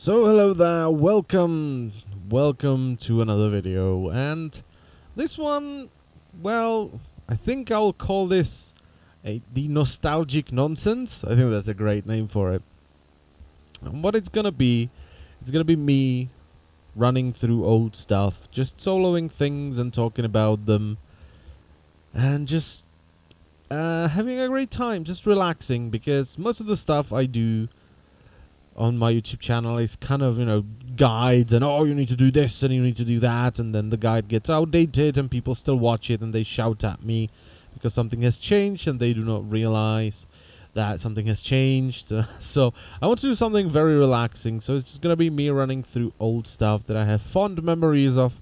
So hello there, welcome to another video, and this one, well, I think I'll call this the nostalgic nonsense. I think that's a great name for it. And what it's gonna be me running through old stuff, just soloing things and talking about them, and just having a great time, just relaxing, because most of the stuff I do on my YouTube channel is kind of, guides and, oh, you need to do this and you need to do that, and then the guide gets outdated and people still watch it and they shout at me because something has changed and they do not realize that something has changed. So I want to do something very relaxing, so it's just gonna be me running through old stuff that I have fond memories of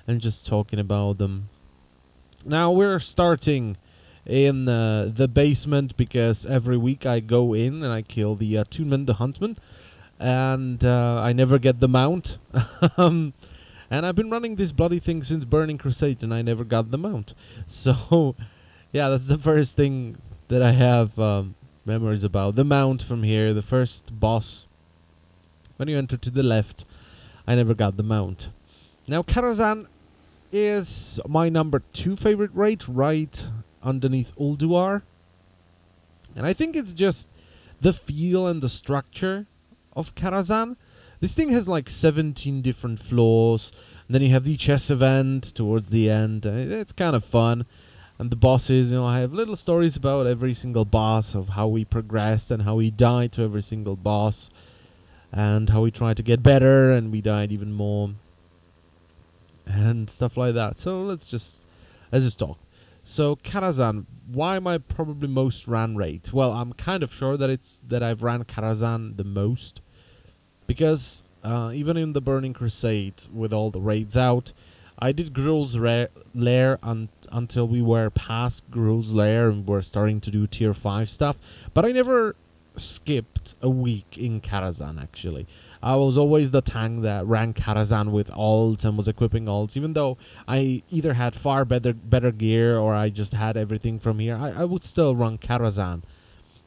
and just talking about them. Now we're starting in the basement, because every week I go in and I kill the Toonman, the Huntman, and I never get the mount. And I've been running this bloody thing since Burning Crusade and I never got the mount. So yeah, that's the first thing that I have memories about. The mount from here, the first boss, when you enter to the left, I never got the mount. Now Karazhan is my number 2 favorite raid, right underneath Ulduar, and I think it's just the feel and the structure of Karazhan. This thing has like 17 different floors, and then you have the chess event towards the end. It's kind of fun, and the bosses, I have little stories about every single boss, of how we progressed and how we died to every single boss, and how we tried to get better and we died even more, and stuff like that. So let's just talk. So Karazhan, why am I probably most ran raid? Well, I'm kind of sure that I've ran Karazhan the most, because even in the Burning Crusade, with all the raids out, I did Gruul's Lair until we were past Gruul's Lair and were starting to do tier 5 stuff, but I never skipped a week in Karazhan. Actually, I was always the tank that ran Karazhan with ults and was equipping ults, even though I either had far better gear or I just had everything from here. I would still run Karazhan,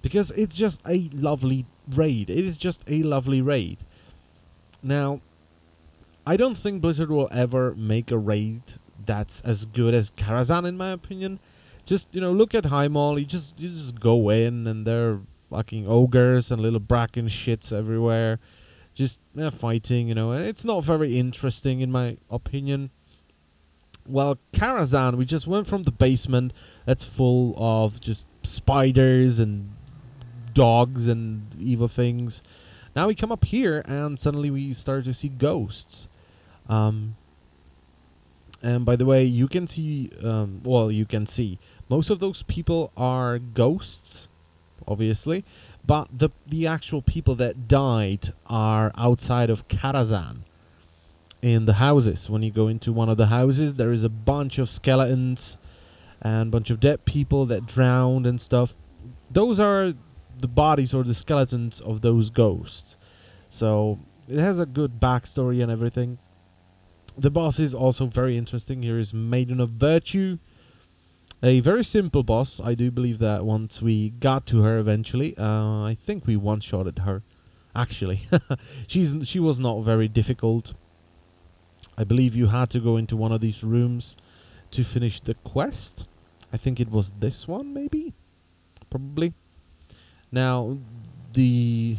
because it's just a lovely raid. It is just a lovely raid. Now, I don't think Blizzard will ever make a raid that's as good as Karazhan, in my opinion. Just, look at Highmaul. You just go in and they're fucking ogres and little bracken shits everywhere, just fighting, and it's not very interesting in my opinion. Well, Karazhan, we just went from the basement that's full of just spiders and dogs and evil things. Now we come up here and suddenly we start to see ghosts. And by the way, you can see, most of those people are ghosts, obviously, but the actual people that died are outside of Karazhan, in the houses. When you go into one of the houses, there is a bunch of skeletons and a bunch of dead people that drowned and stuff. Those are the bodies or the skeletons of those ghosts. So it has a good backstory and everything. The boss is also very interesting. Here is Maiden of Virtue. A very simple boss. I do believe that once we got to her eventually, I think we one-shotted her, actually. She was not very difficult. I believe you had to go into one of these rooms to finish the quest. I think it was this one, maybe? Probably. Now, the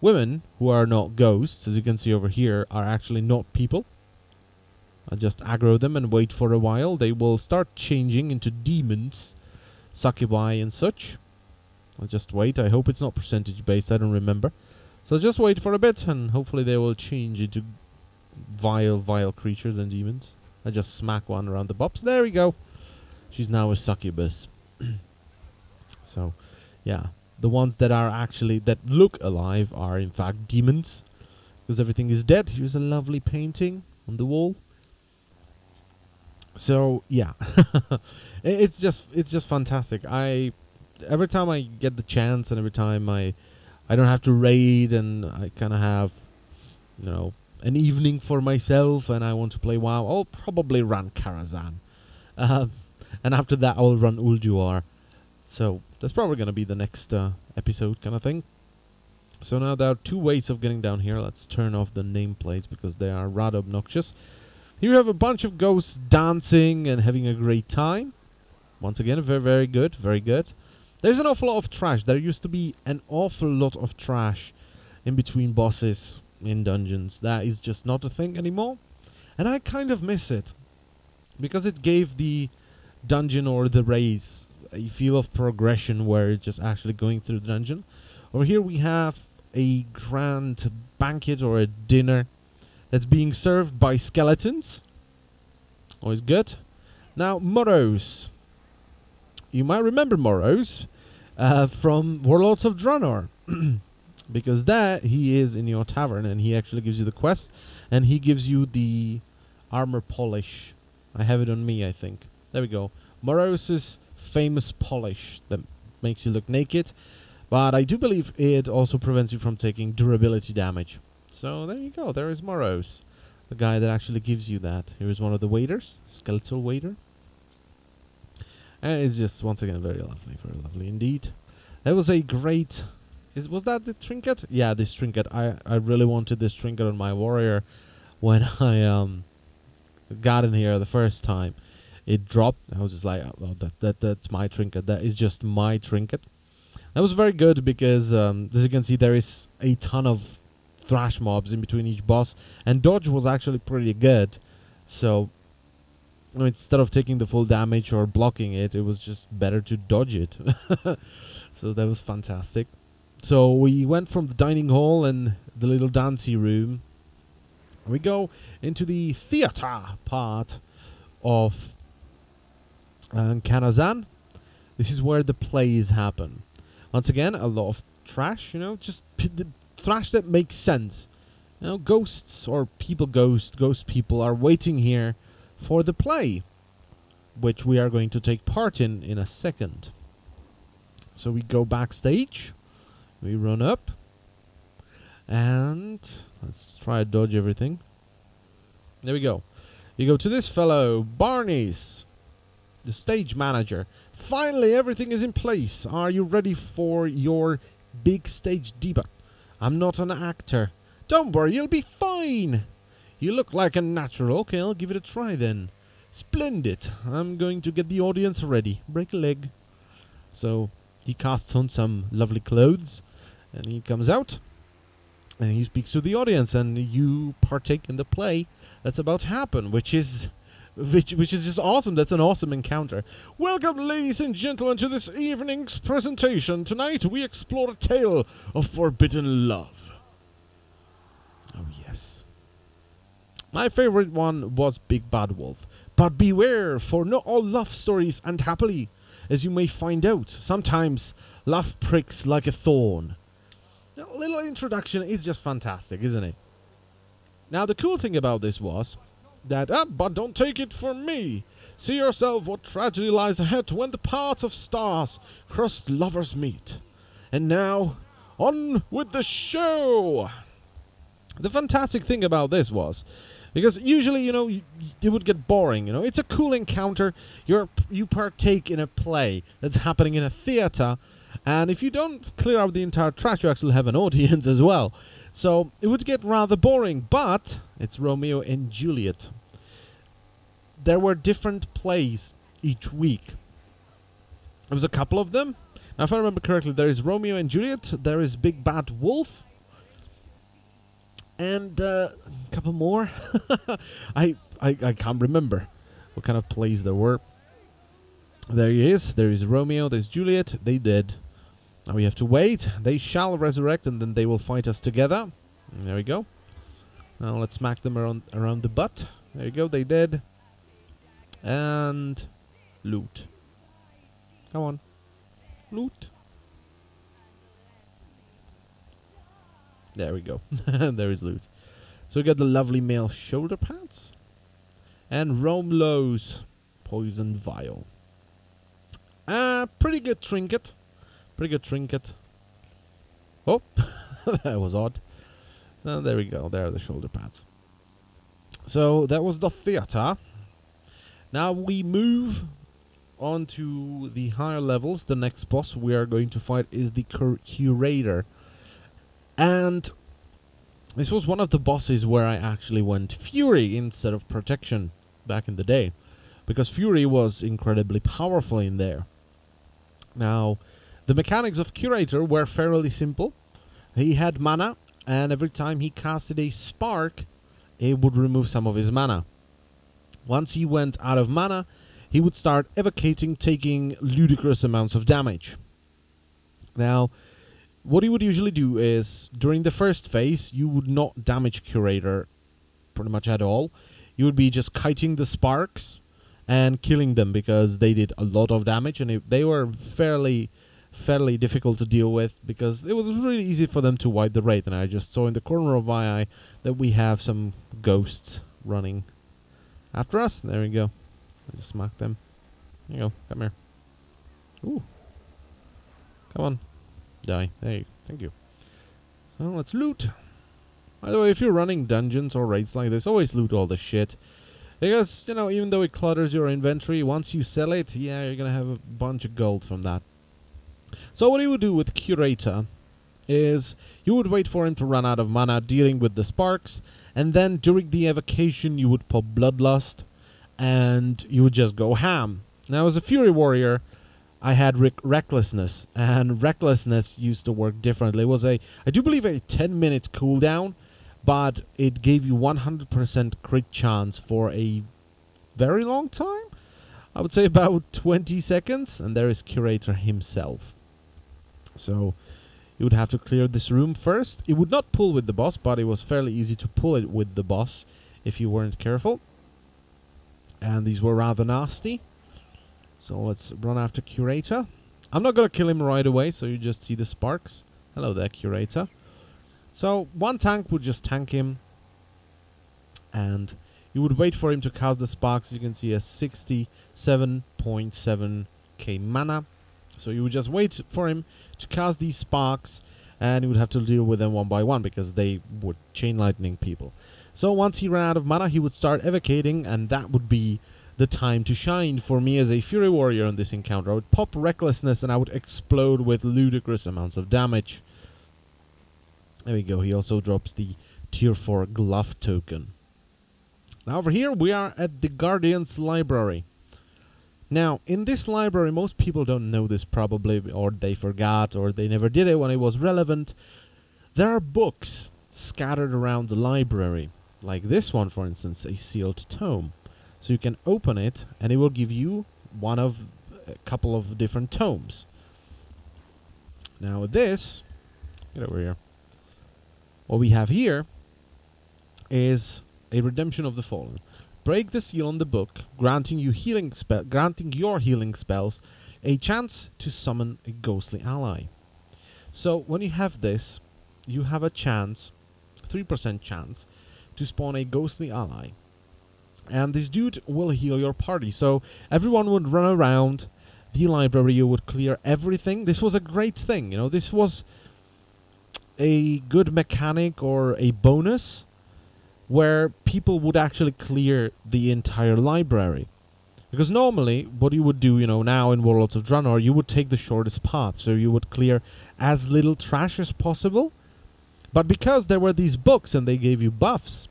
women, who are not ghosts, as you can see over here, are actually not people. I just aggro them and wait for a while. They will start changing into demons, succubi and such. I'll just wait. I hope it's not percentage based. I don't remember. So just wait for a bit and hopefully they will change into vile creatures and demons. I just smack one around the bops. There we go. She's now a succubus. So, yeah. The ones that are actually, that look alive, are in fact demons, because everything is dead. Here's a lovely painting on the wall. So yeah, it's just fantastic. Every time I get the chance and every time I don't have to raid and I kind of have, an evening for myself and I want to play WoW, I'll probably run Karazhan, and after that I'll run Ulduar. So that's probably going to be the next episode kind of thing. So now there are two ways of getting down here. Let's turn off the nameplates because they are rather obnoxious. Here you have a bunch of ghosts dancing and having a great time. Once again, very, very good, very good. There's an awful lot of trash. There used to be an awful lot of trash in between bosses in dungeons. That is just not a thing anymore. And I kind of miss it. Because it gave the dungeon or the race a feel of progression where it's just actually going through the dungeon. Over here we have a grand banquet or a dinner that's being served by skeletons. Always good. Now, Moros. You might remember Moros from Warlords of Draenor. Because there he is in your tavern and he actually gives you the quest. And he gives you the armor polish. I have it on me, I think. There we go. Moros's famous polish that makes you look naked. But I do believe it also prevents you from taking durability damage. So there you go. There is Moros. The guy that actually gives you that. Here is one of the waiters. Skeletal waiter. And it's just, once again, very lovely indeed. That was a great... was that the trinket? Yeah, this trinket. I really wanted this trinket on my warrior when I got in here the first time. It dropped. I was just like, oh, that's my trinket. That is just my trinket. That was very good because, as you can see, there is a ton of thrash mobs in between each boss. And dodge was actually pretty good. So, instead of taking the full damage or blocking it, it was just better to dodge it. So that was fantastic. So we went from the dining hall and the little dancey room. We go into the theater part of Karazhan. This is where the plays happen. Once again, a lot of trash, just the trash that makes sense. Ghosts or ghost people are waiting here for the play, which we are going to take part in a second. So we go backstage, we run up, and let's try to dodge everything. There we go. You go to this fellow, Barney's, the stage manager. Finally, everything is in place. Are you ready for your big stage debut? I'm not an actor. Don't worry, you'll be fine. You look like a natural. Okay, I'll give it a try then. Splendid. I'm going to get the audience ready. Break a leg. So he casts on some lovely clothes and he comes out and he speaks to the audience and you partake in the play that's about to happen, which is just awesome. That's an awesome encounter. Welcome, ladies and gentlemen, to this evening's presentation. Tonight we explore a tale of forbidden love. Oh yes. My favorite one was Big Bad Wolf. But beware, for not all love stories end happily. As you may find out, sometimes love pricks like a thorn. A little introduction is just fantastic, isn't it? Now, the cool thing about this was that, but don't take it from me. See yourself what tragedy lies ahead when the paths of stars crossed lovers meet. And now, on with the show! The fantastic thing about this was, because usually, it would get boring, It's a cool encounter. You partake in a play that's happening in a theater, and if you don't clear out the entire trash, you actually have an audience as well. So it would get rather boring, but it's Romeo and Juliet. There were different plays each week. There was a couple of them. Now, if I remember correctly, there is Romeo and Juliet, there is Big Bad Wolf, and a couple more. I can't remember what kind of plays there were. There he is. There is Romeo. There's Juliet. They did. Now we have to wait. They shall resurrect, and then they will fight us together. And there we go. Now let's smack them around the butt. There you go. They did. And loot. Come on. Loot. There we go. There is loot. So we got the lovely male shoulder pads. And Romlo's poison vial. Pretty good trinket. Pretty good trinket. Oh, that was odd. So there we go. There are the shoulder pads. So that was the theater. Now we move on to the higher levels. The next boss we are going to fight is the Curator. And this was one of the bosses where I actually went Fury instead of Protection back in the day, because Fury was incredibly powerful in there. Now, the mechanics of Curator were fairly simple. He had mana, and every time he casted a spark, it would remove some of his mana. Once he went out of mana, he would start evocating, taking ludicrous amounts of damage. Now, what he would usually do is, during the first phase, you would not damage Curator pretty much at all. You would be just kiting the sparks and killing them, because they did a lot of damage, and they were fairly difficult to deal with, because it was really easy for them to wipe the raid. And I just saw in the corner of my eye that we have some ghosts running after us. There we go. I just smacked them. There you go. Come here. Ooh. Come on. Die. There you go. Thank you. So let's loot. By the way, if you're running dungeons or raids like this, always loot all the shit. Because, you know, even though it clutters your inventory, once you sell it, yeah, you're gonna have a bunch of gold from that. So what you would do with Curator is you would wait for him to run out of mana dealing with the sparks, and then during the evocation you would pop Bloodlust, and you would just go ham. Now, as a Fury Warrior, I had Recklessness, and Recklessness used to work differently. It was I do believe a 10-minute cooldown, but it gave you 100% crit chance for a very long time. I would say about 20 seconds, and there is Curator himself. So you would have to clear this room first. It would not pull with the boss, but it was fairly easy to pull it with the boss if you weren't careful. And these were rather nasty. So let's run after Curator. I'm not going to kill him right away, so you just see the sparks. Hello there, Curator. So one tank would just tank him, and you would wait for him to cast the sparks. You can see a 67.7k mana. So you would just wait for him to cast these sparks, and you would have to deal with them one by one, because they would chain lightning people. So once he ran out of mana, he would start evocating, and that would be the time to shine for me as a Fury Warrior in this encounter. I would pop Recklessness, and I would explode with ludicrous amounts of damage. There we go. He also drops the tier 4 glove token. Now over here we are at the Guardian's Library. Now in this library, most people don't know this probably, or they forgot, or they never did it when it was relevant. There are books scattered around the library, like this one, for instance, a sealed tome. So you can open it, and it will give you one of a couple of different tomes. Now this, get over here. What we have here is a Redemption of the Fallen. Break the seal on the book, granting your healing spells a chance to summon a ghostly ally. So when you have this, you have a chance, 3% chance, to spawn a ghostly ally. And this dude will heal your party. So everyone would run around the library, you would clear everything. This was a great thing, you know, this was a good mechanic or a bonus where people would actually clear the entire library. Because normally, what you would do, you know, now in Warlords of Draenor, you would take the shortest path, so you would clear as little trash as possible. But because there were these books and they gave you buffs,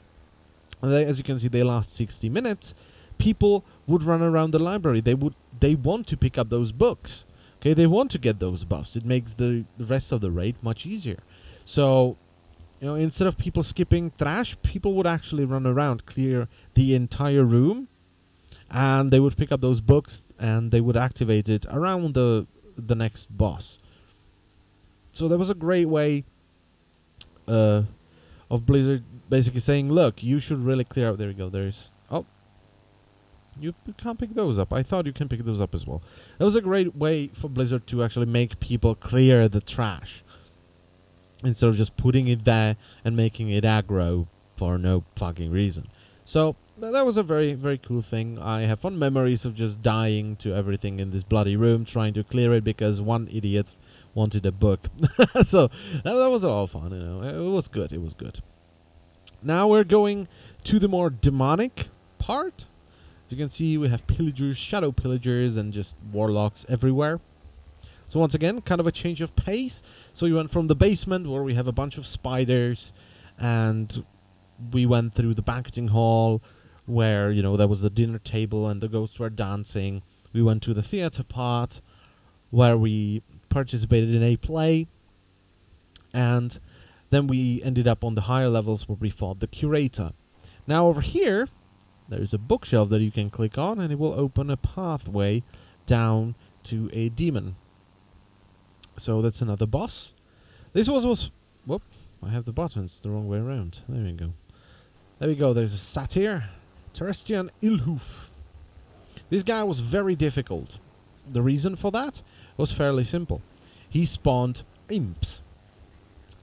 and they, as you can see, they last 60 minutes, people would run around the library. They want to pick up those books. Okay, they want to get those buffs. It makes the rest of the raid much easier. So, you know, instead of people skipping trash, people would actually run around, clear the entire room, and they would pick up those books and they would activate it around the next boss. So that was a great way of Blizzard basically saying, look, you should really clear out. There we go. There's... Oh. You can't pick those up. I thought you can pick those up as well. That was a great way for Blizzard to actually make people clear the trash, instead of just putting it there and making it aggro for no fucking reason. So that was a very, very cool thing. I have fond memories of just dying to everything in this bloody room, trying to clear it because one idiot wanted a book. So that was all fun, you know. It was good. It was good. Now we're going to the more demonic part. As you can see, we have pillagers, shadow pillagers, and just warlocks everywhere. So once again, kind of a change of pace. So you went from the basement where we have a bunch of spiders, and we went through the banqueting hall where, you know, there was the dinner table and the ghosts were dancing. We went to the theater part where we participated in a play, and then we ended up on the higher levels where we fought the Curator. Now over here, there's a bookshelf that you can click on, and it will open a pathway down to a demon. So that's another boss. This was whoop, I have the buttons the wrong way around. There we go. There we go, there's a satyr. Terrestrian Ilhoof. This guy was very difficult. The reason for that was fairly simple. He spawned imps.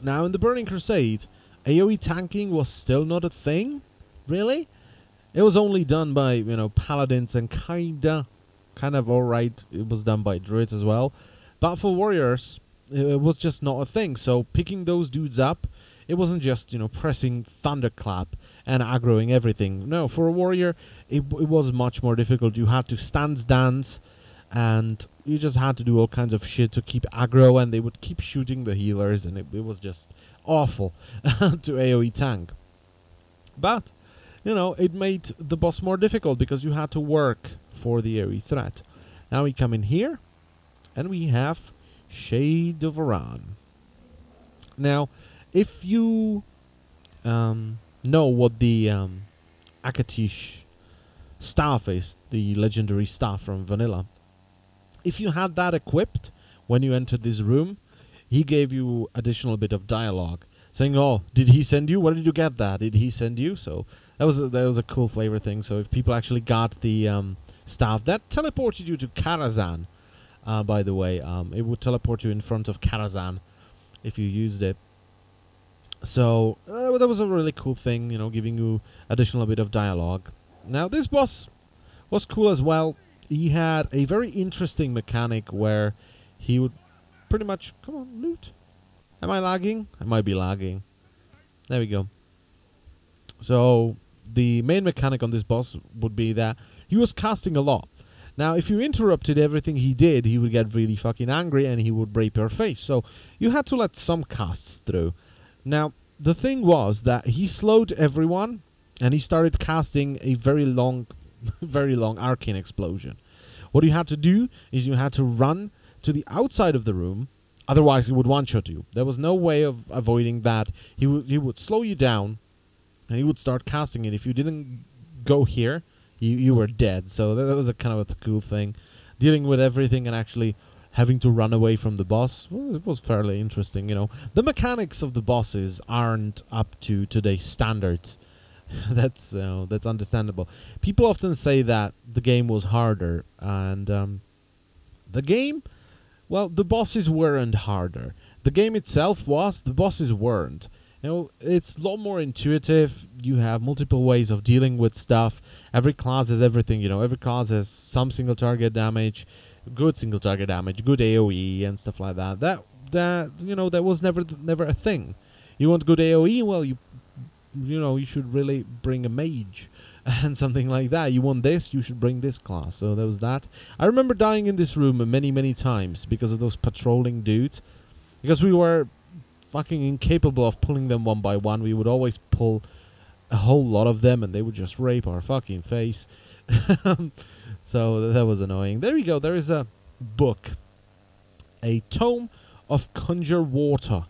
Now in the Burning Crusade, AoE tanking was still not a thing. Really? It was only done by, you know, paladins and kind of alright. It was done by druids as well. But for warriors, it was just not a thing. So picking those dudes up, it wasn't just, you know, pressing thunderclap and aggroing everything. No, for a warrior, it was much more difficult. You had to stance dance, and you just had to do all kinds of shit to keep aggro, and they would keep shooting the healers, and it was just awful to AoE tank. But, you know, it made the boss more difficult because you had to work for the AoE threat. Now we come in here, and we have Shade of Aran. Now, if you know what the Akatish staff is, the legendary staff from Vanilla, if you had that equipped when you entered this room, he gave you additional bit of dialogue saying, "Oh, did he send you? Where did you get that? Did he send you?" So that was a cool flavor thing. So if people actually got the staff, that teleported you to Karazhan. By the way, it would teleport you in front of Karazhan if you used it. So that was a really cool thing, you know, giving you additional bit of dialogue. Now this boss was cool as well. He had a very interesting mechanic where he would pretty much, come on, loot. Am I lagging? I might be lagging. There we go. So the main mechanic on this boss would be that he was casting a lot. Now, if you interrupted everything he did, he would get really fucking angry and he would rape your face. So you had to let some casts through. Now, the thing was that he slowed everyone, and he started casting a very long arcane explosion. What you had to do is you had to run to the outside of the room, otherwise he would one-shot you. There was no way of avoiding that. He would slow you down, and he would start casting it. If you didn't go here, you were dead. So that was a kind of a cool thing. Dealing with everything and actually having to run away from the boss, well, it was fairly interesting, you know. The mechanics of the bosses aren't up to today's standards. That's understandable. People often say that the game was harder, and the game, well, the bosses weren't harder. The game itself was, the bosses weren't. You know, it's a lot more intuitive. You have multiple ways of dealing with stuff. Every class has everything, you know. Every class has some single target damage, good single target damage, good AoE and stuff like that. That you know, that was never a thing. You want good AoE? Well, you know, you should really bring a mage and something like that. You want this? You should bring this class. So there was that. I remember dying in this room many times because of those patrolling dudes, because we were fucking incapable of pulling them one by one. We would always pull a whole lot of them, and they would just rape our fucking face. So that was annoying. There we go. There is a book. A Tome of Conjure Water.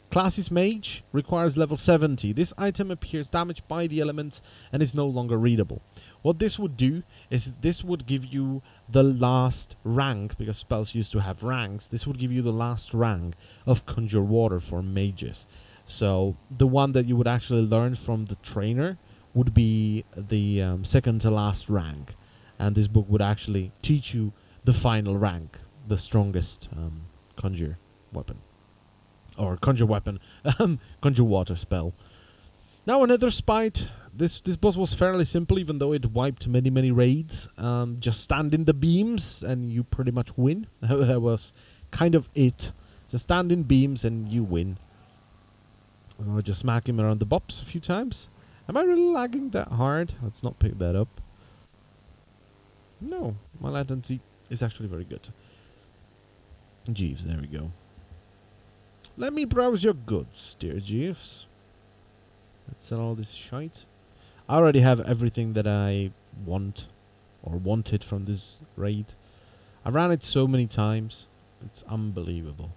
Class is Mage. Requires level 70. This item appears damaged by the elements and is no longer readable. What this would do is this would give you the last rank, because spells used to have ranks. This would give you the last rank of Conjure Water for mages. So the one that you would actually learn from the trainer would be the second to last rank. And this book would actually teach you the final rank, the strongest conjure weapon. Or conjure weapon, conjure water spell. Now another spite. This boss was fairly simple, even though it wiped many raids. Just stand in the beams and you pretty much win. That was kind of it. Just stand in beams and you win. So I just smack him around the bops a few times. Am I really lagging that hard? Let's not pick that up. No, my latency is actually very good. Jeeves, there we go. Let me browse your goods, dear Jeeves. Let's sell all this shite. I already have everything that I want or wanted from this raid. I ran it so many times. It's unbelievable.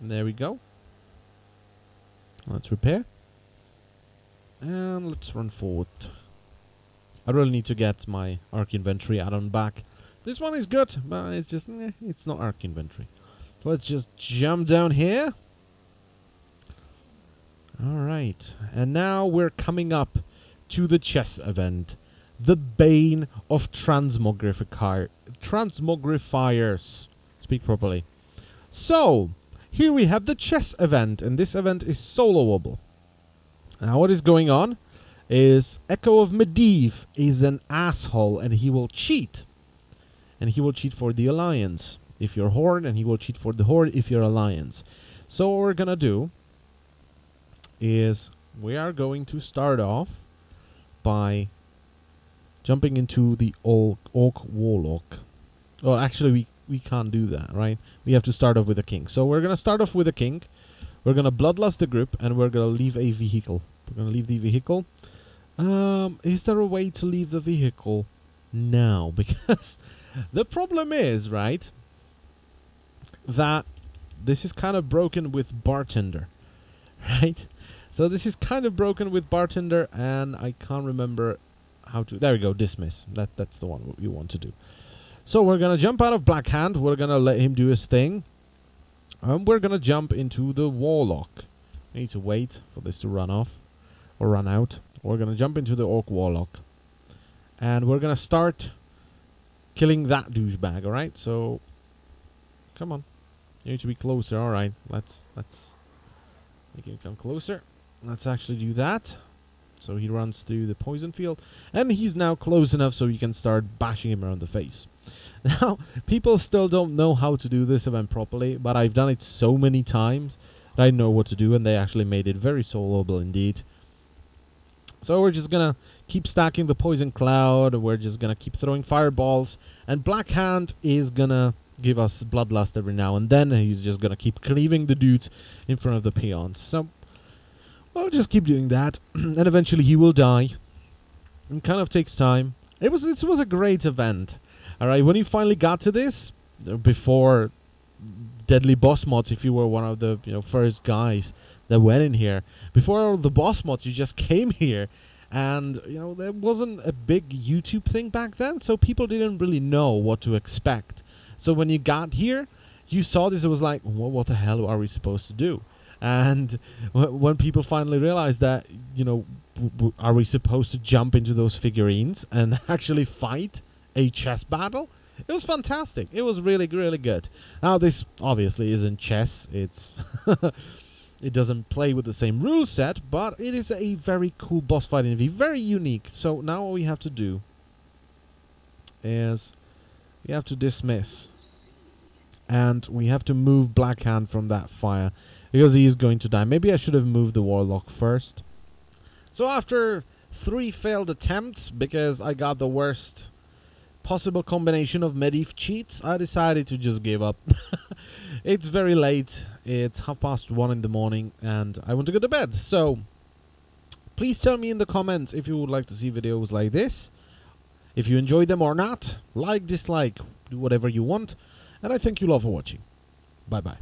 There we go. Let's repair. And let's run forward. I really need to get my Arc Inventory add-on back. This one is good, but it's just, it's not Arc Inventory. So let's just jump down here. Alright, and now we're coming up to the chess event. The Bane of Transmogrifiers. Speak properly. So, here we have the chess event, and this event is soloable. Now what is going on is Echo of Medivh is an asshole, and he will cheat. And he will cheat for the Alliance if you're Horde, and he will cheat for the Horde if you're Alliance. So what we're gonna do is we are going to start off by jumping into the Orc Warlock. Oh, actually, we can't do that, right? We have to start off with a king. So we're going to start off with a king. We're going to bloodlust the group, and we're going to leave a vehicle. We're going to leave the vehicle. Is there a way to leave the vehicle now? Because the problem is, right, that this is kind of broken with Bartender, right? So this is kind of broken with Bartender, and I can't remember how to... There we go, dismiss. That's the one you want to do. So we're going to jump out of Black Hand. We're going to let him do his thing. And we're going to jump into the Warlock. We need to wait for this to run off or run out. We're going to jump into the Orc Warlock. And we're going to start killing that douchebag, alright? So, come on. You need to be closer, alright. Let's make him come closer. Let's actually do that. So he runs through the poison field. And he's now close enough so you can start bashing him around the face. Now, people still don't know how to do this event properly, but I've done it so many times that I know what to do, and they actually made it very soloable indeed. So we're just gonna keep stacking the poison cloud, we're just gonna keep throwing fireballs, and Black Hand is gonna give us bloodlust every now and then, and he's just gonna keep cleaving the dudes in front of the peons. So we'll just keep doing that, and eventually he will die. It kind of takes time. This was a great event. Alright, when you finally got to this, before Deadly Boss Mods, if you were one of the first guys that went in here, before all the boss mods, you just came here, and there wasn't a big YouTube thing back then, so people didn't really know what to expect. So when you got here, you saw this, it was like, well, what the hell are we supposed to do? And when people finally realized that, are we supposed to jump into those figurines and actually fight a chess battle? It was fantastic. It was really, really good. Now, this obviously isn't chess. It's it doesn't play with the same rule set, but it is a very cool boss fight and very unique. So now what we have to do is we have to dismiss, and we have to move Black Hand from that fire because he is going to die. Maybe I should have moved the Warlock first. So after 3 failed attempts, because I got the worst possible combination of Medivh cheats, I decided to just give up. It's very late. It's 1:30 in the morning, and I want to go to bed. So please tell me in the comments if you would like to see videos like this, if you enjoy them or not. Like, dislike, do whatever you want, and I thank you all for watching. Bye bye.